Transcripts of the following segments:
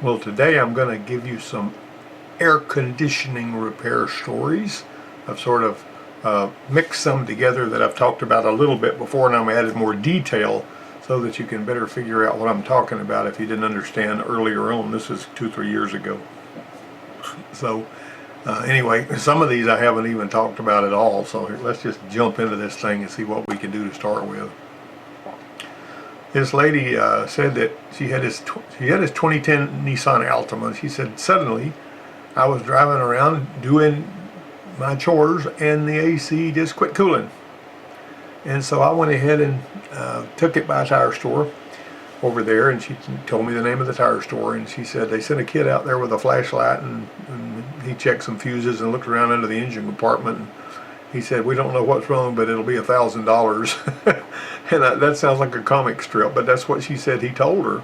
Well, today I'm going to give you some air conditioning repair stories. I've sort of mixed some together that I've talked about a little bit before, and I'm added more detail so that you can better figure out what I'm talking about if you didn't understand earlier on. This is 2-3 years ago. So anyway, some of these I haven't even talked about at all, so let's just jump into this thing and see what we can do to start with. This lady said that she had this 2010 Nissan Altima. She said, suddenly I was driving around doing my chores and the AC just quit cooling. And so I went ahead and took it by a tire store over there, and she told me the name of the tire store, and she said they sent a kid out there with a flashlight, and he checked some fuses and looked around under the engine compartment, and he said, we don't know what's wrong, but it'll be $1,000. And that sounds like a comic strip, but that's what she said he told her.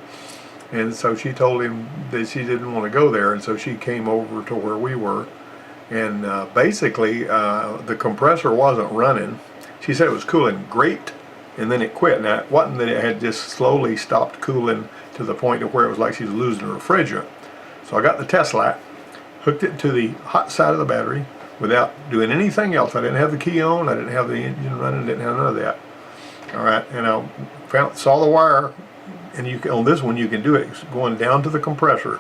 And so she told him that she didn't want to go there, and so she came over to where we were. And basically, the compressor wasn't running. She said it was cooling great, and then it quit. Now, it wasn't that it had just slowly stopped cooling to the point of where it was like she was losing her refrigerant. So I got the test light, hooked it to the hot side of the battery without doing anything else. I didn't have the key on, I didn't have the engine running, didn't have none of that. All right, and I saw the wire, and on this one you can do it going down to the compressor.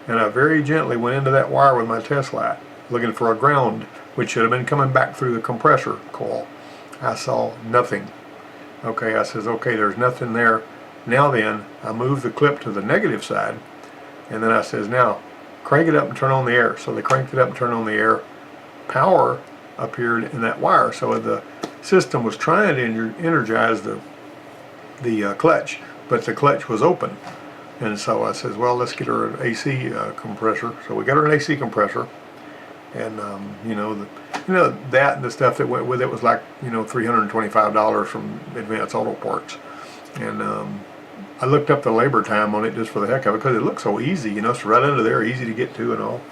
And I very gently went into that wire with my test light, looking for a ground, which should have been coming back through the compressor coil. I saw nothing. Okay, I says, okay, there's nothing there. Now then, I moved the clip to the negative side, and then I says, now, crank it up and turn on the air. So they cranked it up and turned on the air. Power appeared in that wire. So the system was trying to energize the clutch, but the clutch was open. And so I says, well, let's get her an AC compressor. So we got her an AC compressor, and that and the stuff that went with it was like $325 from Advanced Auto Parts. And I looked up the labor time on it just for the heck of it, because it looked so easy. It's right under there, easy to get to and all.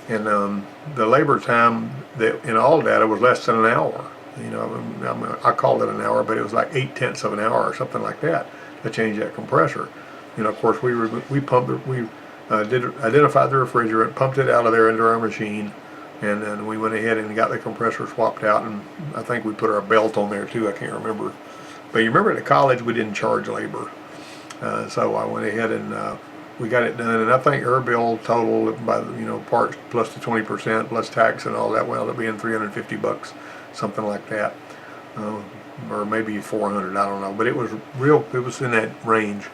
And the labor time that in all data was less than an hour. I called it an hour, but it was like 0.8 of an hour or something like that to change that compressor. Of course, we identified the refrigerant, pumped it out of there into our machine, and then we went ahead and got the compressor swapped out. And I think we put our belt on there too. I can't remember. But you remember at college we didn't charge labor, so I went ahead and we got it done. And I think her bill total by parts plus the 20% plus tax and all that wound up being $350. Something like that, or maybe 400, I don't know, but it was in that range.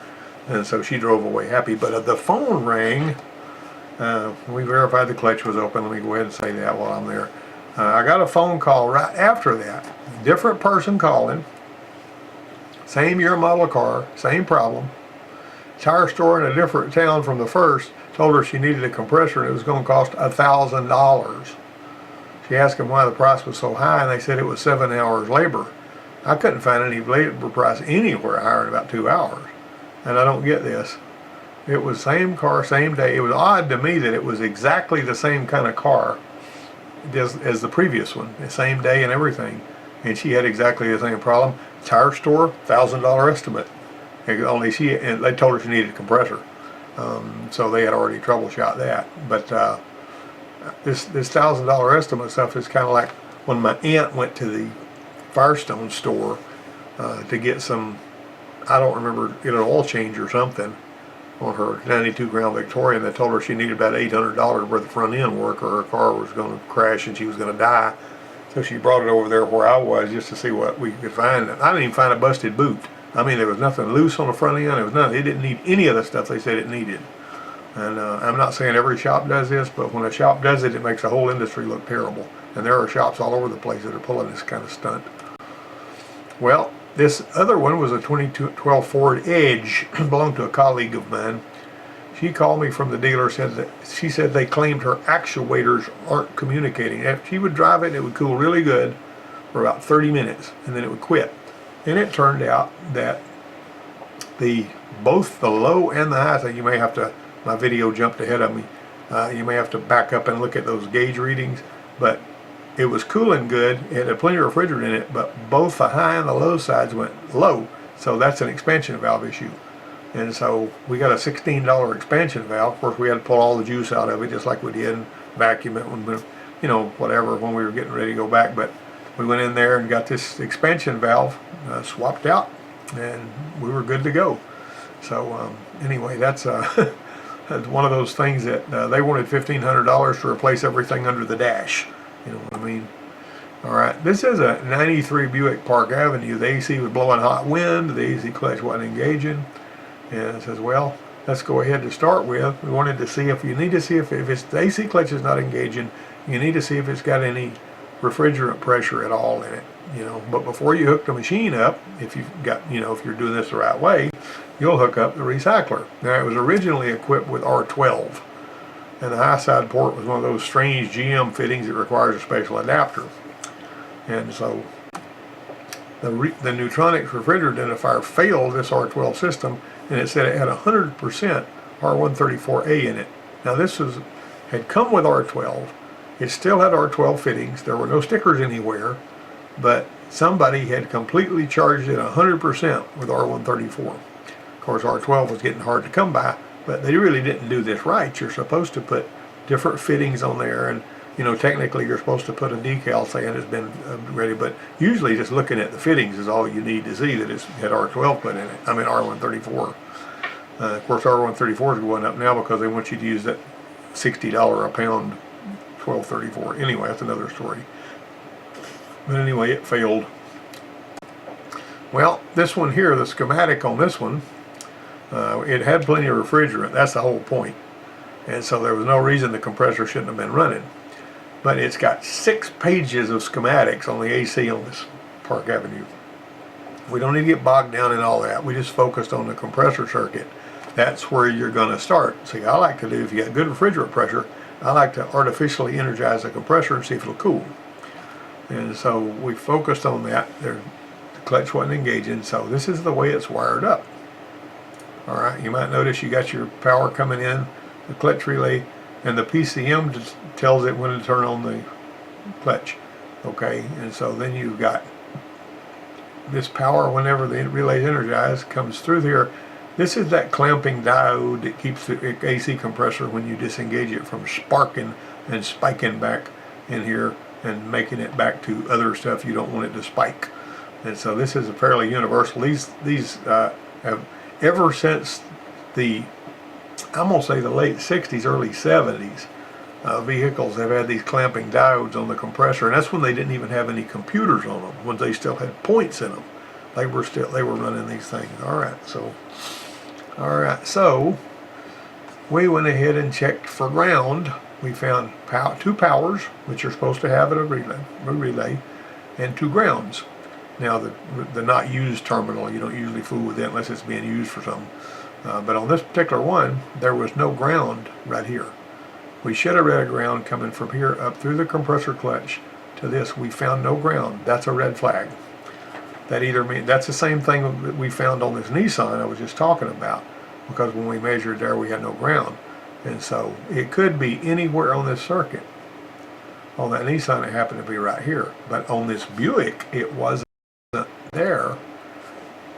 And so she drove away happy. But the phone rang. We verified the clutch was open. Let me go ahead and say that while I'm there. I got a phone call right after that, different person calling, same year model car, same problem, tire store in a different town from the first, told her she needed a compressor and it was going to cost $1,000. She asked them why the price was so high, and they said it was 7 hours labor. I couldn't find any labor price anywhere higher than about 2 hours. And I don't get this. It was same car, same day. It was odd to me that it was exactly the same kind of car as the previous one, the same day and everything. And she had exactly the same problem. Tire store, $1,000 estimate. Only and they told her she needed a compressor. So they had already troubleshot that. But this $1,000 estimate stuff is kind of like when my aunt went to the Firestone store to get some, I don't remember, get an oil change or something on her 92 Crown Victoria, and they told her she needed about $800 worth of front end work or her car was going to crash and she was going to die. So she brought it over there where I was just to see what we could find. I didn't even find a busted boot. I mean, there was nothing loose on the front end. There was nothing. It didn't need any of the stuff they said it needed. And I'm not saying every shop does this, but when a shop does it, it makes the whole industry look terrible. And there are shops all over the place that are pulling this kind of stunt. Well, this other one was a 2012 Ford Edge, belonged to a colleague of mine. She called me from the dealer, she said they claimed her actuators aren't communicating. If she would drive it, it would cool really good for about 30 minutes, and then it would quit. And it turned out that both the low and the high, so you may have to, my video jumped ahead of me, you may have to back up and look at those gauge readings, but it was cooling good. It had plenty of refrigerant in it, but both the high and the low sides went low, so that's an expansion valve issue. And so we got a $16 expansion valve. Of course, we had to pull all the juice out of it just like we did, and vacuum it when we, whatever, when we were getting ready to go back. But we went in there and got this expansion valve swapped out, and we were good to go. So anyway, that's that's one of those things that they wanted $1,500 to replace everything under the dash. You know what I mean? All right, this is a 93 Buick Park Avenue. The AC was blowing hot wind. The AC clutch wasn't engaging. And it says, well, let's go ahead to start with. We wanted to see if you need to see if it's, the AC clutch is not engaging, you need to see if it's got any refrigerant pressure at all in it. But before you hook the machine up, if you've got, if you're doing this the right way, you'll hook up the recycler. Now, it was originally equipped with R12, and the high side port was one of those strange GM fittings that requires a special adapter. And so the Neutronics refrigerant identifier failed this R12 system, and it said it had 100% R134A in it. Now, this had come with R12. It still had R12 fittings. There were no stickers anywhere, but somebody had completely charged it 100% with R134. Of course, R12 was getting hard to come by, but they really didn't do this right. You're supposed to put different fittings on there, and technically you're supposed to put a decal saying it's been ready, but usually just looking at the fittings is all you need to see that it's had R12 put in it. I mean R134. Of course, R134 is going up now because they want you to use that $60 a pound 1234. Anyway, that's another story. But anyway, it failed. Well, this one here, the schematic on this one, it had plenty of refrigerant. That's the whole point. And so there was no reason the compressor shouldn't have been running. But it's got 6 pages of schematics on the AC on this Park Avenue. We don't need to get bogged down in all that. We just focused on the compressor circuit. That's where you're going to start. See, I like to do, if you got good refrigerant pressure, I like to artificially energize the compressor and see if it'll cool. And so we focused on that. The clutch wasn't engaging, so this is the way it's wired up. All right, you might notice you got your power coming in, the clutch relay, and the PCM just tells it when to turn on the clutch. Okay, and so then you've got this power whenever the relay's energized comes through here. This is that clamping diode that keeps the AC compressor, when you disengage it, from sparking and spiking back in here and making it back to other stuff you don't want it to spike. And so this is a fairly universal. These have, ever since the, I'm going to say the late 60s, early 70s, vehicles have had these clamping diodes on the compressor, and that's when they didn't even have any computers on them, when they still had points in them. They were running these things. All right, so we went ahead and checked for ground. We found 2 powers, which you're supposed to have at a relay, and 2 grounds. Now, the not used terminal, you don't usually fool with it unless it's being used for something. But on this particular one, there was no ground right here. We should have read a ground coming from here up through the compressor clutch to this. We found no ground. That's a red flag. That either means, that's the same thing that we found on this Nissan I was just talking about, because when we measured there, we had no ground. And so it could be anywhere on this circuit. On that Nissan, it happened to be right here. But on this Buick, it wasn't there.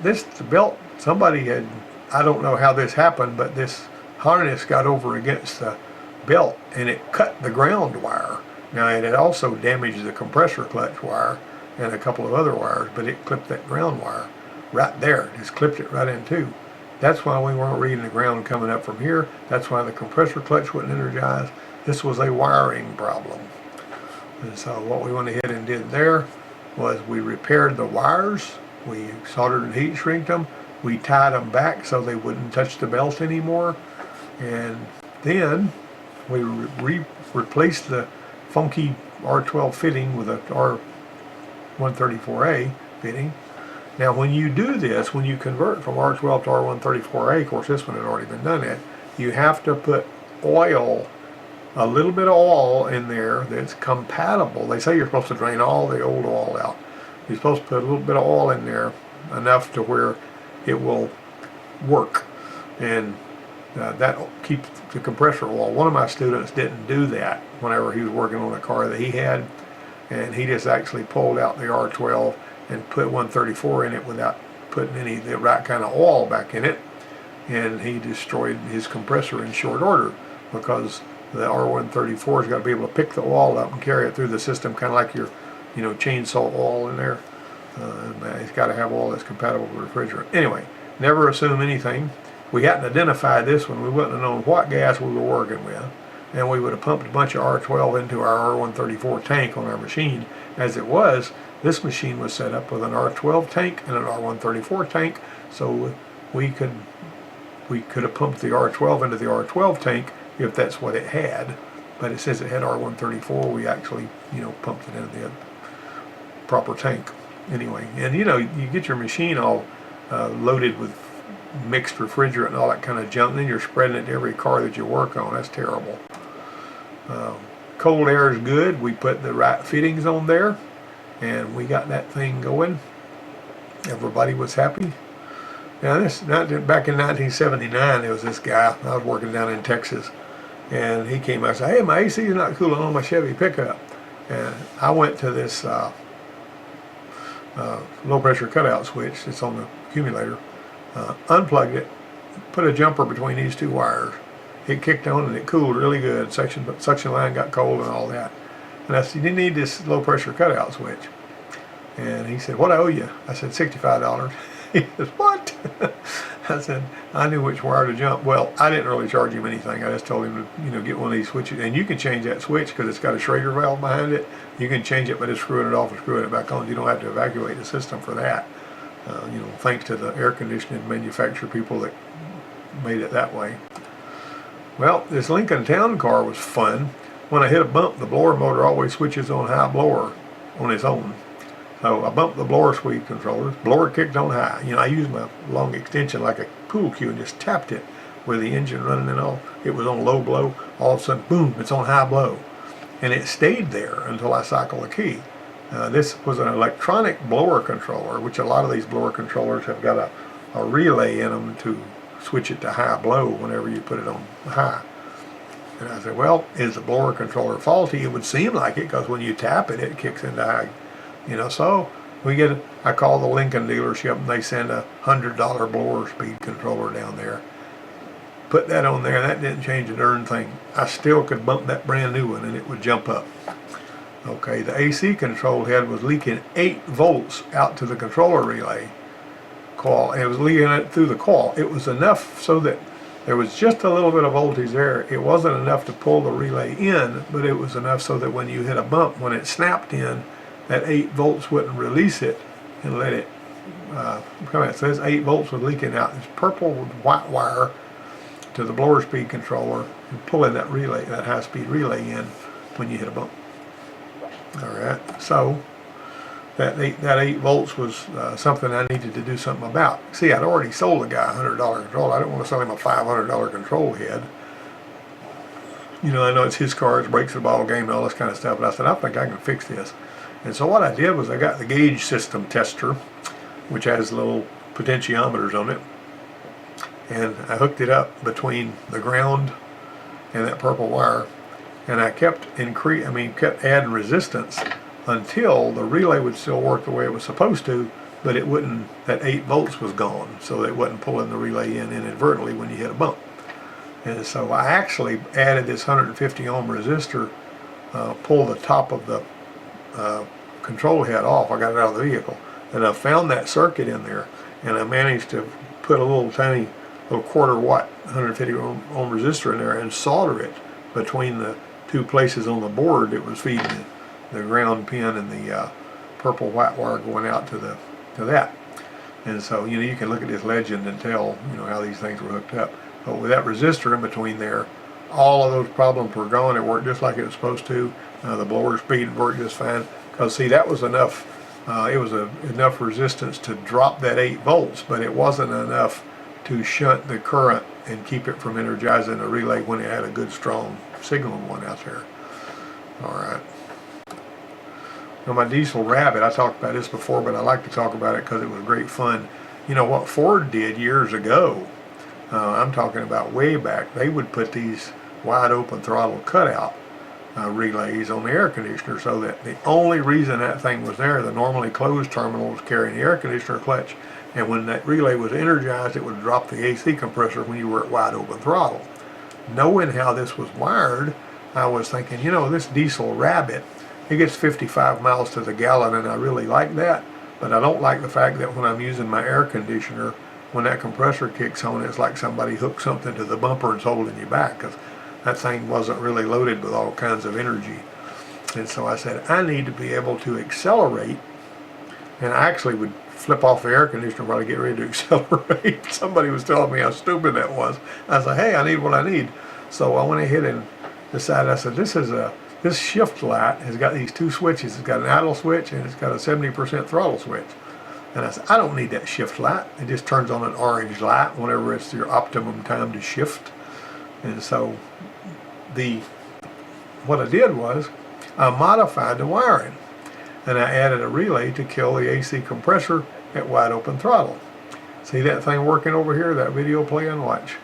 The belt, somebody had, I don't know how this happened, but this harness got over against the belt and it cut the ground wire. Now, it had also damaged the compressor clutch wire and a couple of other wires, but it clipped that ground wire right there. Just clipped it right in two. That's why we weren't reading the ground coming up from here. That's why the compressor clutch wasn't energized. This was a wiring problem. And so what we went ahead and did there was we repaired the wires. We soldered and heat shrinked them. We tied them back so they wouldn't touch the belt anymore. And then we replaced the funky R12 fitting with a R134A fitting. Now, when you do this, when you convert from R12 to R134A, of course this one had already been done at, you have to put oil, a little bit of oil in there that's compatible. They say you're supposed to drain all the old oil out. You're supposed to put a little bit of oil in there, enough to where it will work. And that keeps the compressor oil. One of my students didn't do that whenever he was working on a car that he had, and he just actually pulled out the R12 and put 134 in it without putting the right kind of oil back in it. and he destroyed his compressor in short order, because the R134's got to be able to pick the oil up and carry it through the system, kind of like your, chainsaw oil in there. It's got to have oil that's compatible with refrigerant. Anyway, never assume anything. We hadn't identified this one. We wouldn't have known what gas we were working with, and we would have pumped a bunch of R12 into our R134 tank on our machine. As it was, this machine was set up with an R12 tank and an R134 tank, so we could have pumped the R12 into the R12 tank if that's what it had. But it says it had R134. We actually, pumped it into the proper tank. Anyway, and you get your machine all loaded with mixed refrigerant and all that kind of junk, and then you're spreading it to every car that you work on. That's terrible. Cold air is good. We put the right fittings on there, and we got that thing going. Everybody was happy. Now back in 1979, there was this guy. I was working down in Texas, and he came out and said, "Hey, my AC is not cooling on my Chevy pickup." And I went to this low pressure cutout switch that's on the accumulator, unplugged it, put a jumper between these two wires. It kicked on and it cooled really good. Suction line got cold and all that. And I said, "You need this low pressure cutout switch." And he said, "What I owe you?" I said, $65. He said, "What?" I said, I knew which wire to jump. Well, I didn't really charge him anything. I just told him to, get one of these switches. And you can change that switch because it's got a Schrader valve behind it. You can change it by just screwing it off and screwing it back on. You don't have to evacuate the system for that. Thanks to the air conditioning manufacturer people that made it that way. Well, this Lincoln Town Car was fun. When I hit a bump, the blower motor always switches on high blower on its own. So I bumped the blower speed controllers. Blower kicked on high. I used my long extension like a pool cue and just tapped it with the engine running and all. It was on low blow. All of a sudden, boom, it's on high blow. And it stayed there until I cycled the key. This was an electronic blower controller, which a lot of these blower controllers have got a relay in them to switch it to high blow whenever you put it on high. And I said, well, is the blower controller faulty? It would seem like it, because when you tap it, it kicks into high. So I call the Lincoln dealership and they send a $100 blower speed controller down there. Put that on there, that didn't change a darn thing. I still could bump that brand new one and it would jump up. Okay, the AC control head was leaking 8 volts out to the controller relay coil. It was leaking it through the coil. It was enough so that there was just a little bit of voltage there. It wasn't enough to pull the relay in, but it was enough so that when you hit a bump, when it snapped in, that 8 volts wouldn't release it and let it come out. So this 8 volts was leaking out this purple with white wire to the blower speed controller and pulling that relay, that high speed relay in when you hit a bump. Alright, so that 8 volts was something I needed to do something about. See, I'd already sold the guy a $100 control. I didn't want to sell him a $500 control head. I know it's his car, it's breaks the ball game and all this kind of stuff, but I said, I think I can fix this. And so what I did was I got the gauge system tester, which has little potentiometers on it, and I hooked it up between the ground and that purple wire, and I kept adding resistance until the relay would still work the way it was supposed to, but it wouldn't. That 8 volts was gone, so it wasn't pulling the relay in inadvertently when you hit a bump. And so I actually added this 150 ohm resistor, pulled the top of the control head off. I got it out of the vehicle, and I found that circuit in there, and I managed to put a little tiny quarter watt 150 ohm resistor in there and solder it between the 2 places on the board that was feeding the ground pin and the purple white wire going out to that. And so you can look at this legend and tell how these things were hooked up. But with that resistor in between there, all of those problems were gone. It worked just like it was supposed to. The blower speed worked just fine. Because see, that was enough. It was enough resistance to drop that 8 volts, but it wasn't enough to shunt the current and keep it from energizing the relay when it had a good strong signal one out there. All right. Now my diesel Rabbit, I talked about this before, but I like to talk about it because it was great fun. What Ford did years ago, I'm talking about way back, they would put these wide open throttle cutout relays on the air conditioner, so that the only reason that thing was there, the normally closed terminal was carrying the air conditioner clutch, And when that relay was energized, it would drop the AC compressor when you were at wide open throttle. Knowing how this was wired, I was thinking, you know, this diesel rabbit, it gets 55 miles to the gallon, and I really like that, but I don't like the fact that when I'm using my air conditioner, when that compressor kicks on, it's like somebody hooked something to the bumper and's holding you back, because that thing wasn't really loaded with all kinds of energy. And so I said, I need to be able to accelerate, and I actually would flip off the air conditioner while I get ready to accelerate. Somebody was telling me how stupid that was. I said, hey, I need what I need. So I went ahead and decided, I said, this shift light has got these two switches. It's got an idle switch and it's got a 70% throttle switch. And I said, I don't need that shift light. It just turns on an orange light whenever it's your optimum time to shift. And so what I did was I modified the wiring, and I added a relay to kill the AC compressor at wide open throttle. See that thing working over here, that video playing? Watch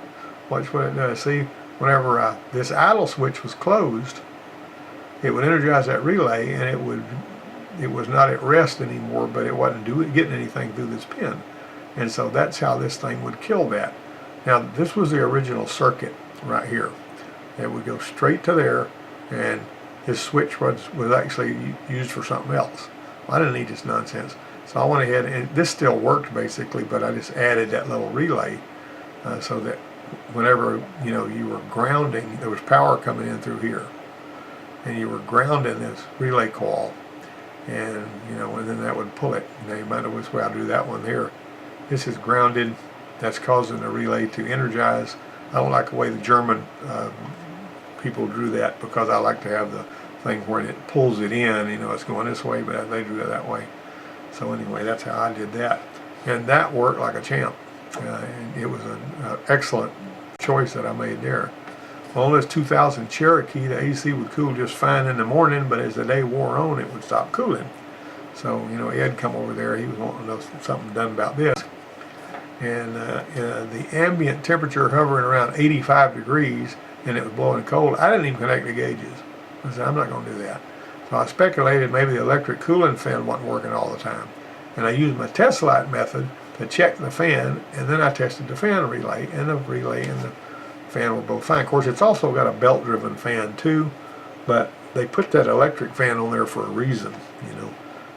what it does. See, whenever this idle switch was closed, it would energize that relay, and it was not at rest anymore, but it wasn't getting anything through this pin. And so that's how this thing would kill that. Now, this was the original circuit right here. It would go straight to there, and this switch was actually used for something else. Well, I didn't need this nonsense. So I went ahead, and this still worked basically, but I just added that little relay so that whenever, you know, you were grounding, there was power coming in through here, and you were grounding this relay coil, and, you know, and then that would pull it. Now you might know which way I'll do that one here. This is grounded. That's causing the relay to energize. I don't like the way the German people drew that, because I like to have the thing where it pulls it in, you know, it's going this way, but they drew it that way. So anyway, that's how I did that. And that worked like a champ. And it was an excellent choice that I made there. Well, on this 2000 Cherokee, the AC would cool just fine in the morning, but as the day wore on, it would stop cooling. So, you know, Ed come over there, he was wanting to know something done about this. And the ambient temperature hovering around 85 degrees, and it was blowing cold. I didn't even connect the gauges. I said, I'm not going to do that. So I speculated maybe the electric cooling fan wasn't working all the time. And I used my test light method to check the fan, and then I tested the fan relay, and the relay and the fan were both fine. Of course, it's also got a belt-driven fan too, but they put that electric fan on there for a reason, you know.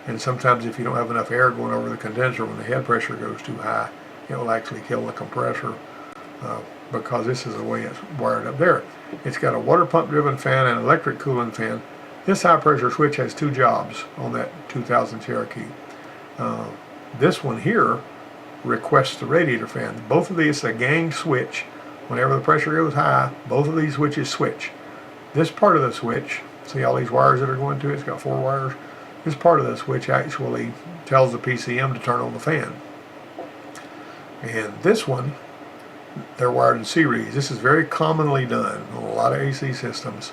And sometimes if you don't have enough air going over the condenser, when the head pressure goes too high, it will actually kill the compressor, because this is the way it's wired up there. It's got a water pump driven fan and electric cooling fan. This high pressure switch has two jobs on that 2000 Cherokee. This one here requests the radiator fan. Both of these, a gang switch. Whenever the pressure goes high, both of these switches switch. This part of the switch, see all these wires that are going to it? It's got 4 wires. This part of the switch actually tells the PCM to turn on the fan. And this one, they're wired in series. This is very commonly done on a lot of AC systems.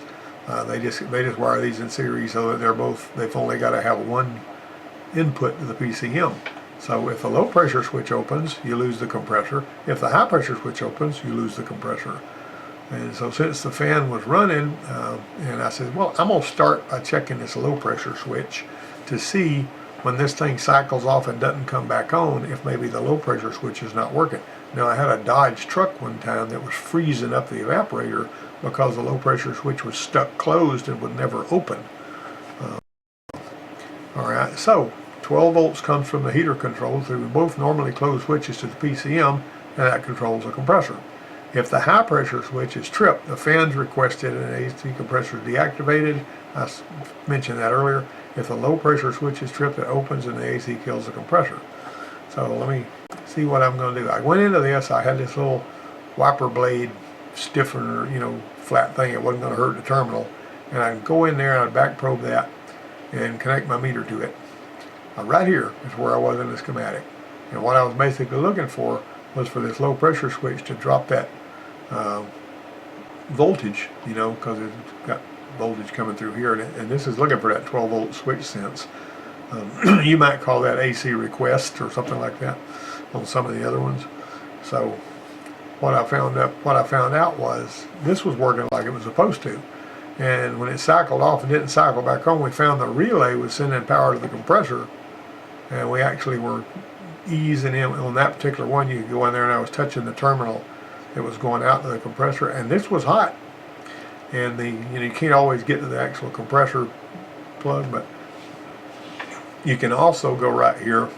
They just wire these in series so that they've only got to have one input to the PCM. So if the low pressure switch opens, you lose the compressor. If the high pressure switch opens, you lose the compressor. And so since the fan was running, and I said, well, I'm going to start by checking this low pressure switch to see when this thing cycles off and doesn't come back on, if maybe the low pressure switch is not working. Now, I had a Dodge truck one time that was freezing up the evaporator because the low pressure switch was stuck closed and would never open. All right, so 12 volts comes from the heater control through both normally closed switches to the PCM, and that controls the compressor. If the high pressure switch is tripped, the fan's requested and the AC compressor is deactivated. I mentioned that earlier. If the low pressure switch is tripped, it opens and the AC kills the compressor. So let me see what I'm going to do. I went into this, I had this little wiper blade stiffener, you know, flat thing. It wasn't going to hurt the terminal. And I can go in there and I back probe that and connect my meter to it. Right here is where I was in the schematic. And what I was basically looking for was for this low pressure switch to drop that voltage, you know, because it's got voltage coming through here, and this is looking for that 12 volt switch sense. You might call that AC request or something like that on some of the other ones. So what I found out was this was working like it was supposed to, and when it cycled off and didn't cycle back on, we found the relay was sending power to the compressor, and we actually were ease in him. On that particular one, you could go in there and I was touching the terminal that was going out to the compressor, and this was hot. And you can't always get to the actual compressor plug, but you can also go right here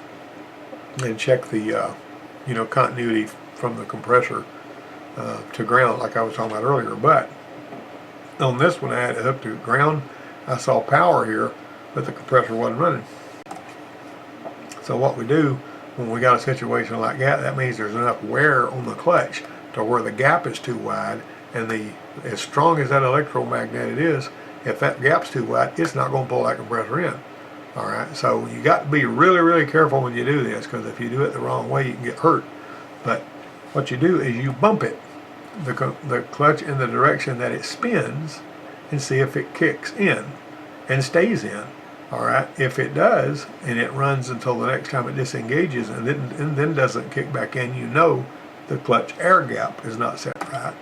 and check the continuity from the compressor to ground, like I was talking about earlier. But on this one, I had it hooked to ground. I saw power here, but the compressor wasn't running. So what we do when we got a situation like that, that means there's enough wear on the clutch to where the gap is too wide, and as strong as that electromagnet is, if that gap's too wide, it's not going to pull that compressor in. All right, so you got to be really, really careful when you do this, because if you do it the wrong way, you can get hurt. But what you do is you bump it, the clutch, in the direction that it spins, and see if it kicks in and stays in. All right, if it does, and it runs until the next time it disengages and then doesn't kick back in, you know the clutch air gap is not set right.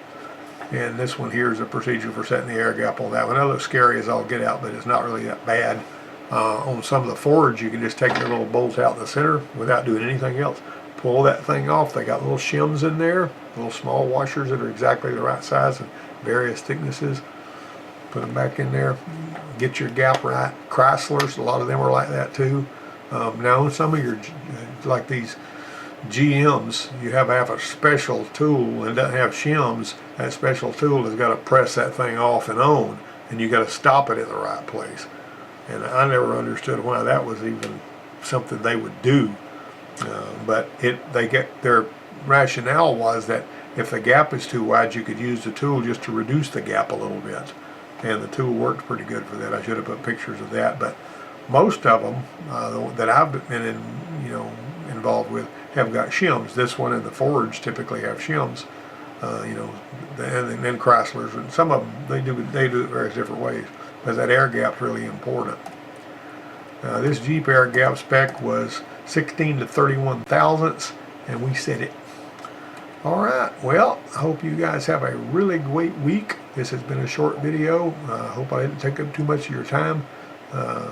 And this one here is a procedure for setting the air gap on that one. That looks scary as all get out, but it's not really that bad. On some of the Fords, you can just take the little bolt out in the center without doing anything else. Pull that thing off. They got little shims in there, little small washers that are exactly the right size and various thicknesses. Put them back in there. Get your gap right. Chryslers, a lot of them are like that too. Now, some of your, like these GMs, you have to have a special tool, and it doesn't have shims. That special tool has got to press that thing off and on, and you got to stop it in the right place. And I never understood why that was even something they would do. But their rationale was that if the gap is too wide, you could use the tool just to reduce the gap a little bit. And the tool worked pretty good for that. I should have put pictures of that. But most of them that I've been involved with have got shims. This one and the Fords typically have shims. And then Chryslers, and some of them they do it various different ways. Because that air gap's really important. This Jeep air gap spec was 16 to 31 thousandths, and we set it. Alright, well, I hope you guys have a really great week. This has been a short video. I hope I didn't take up too much of your time.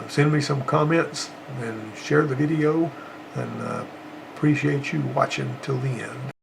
Send me some comments and share the video, and appreciate you watching till the end.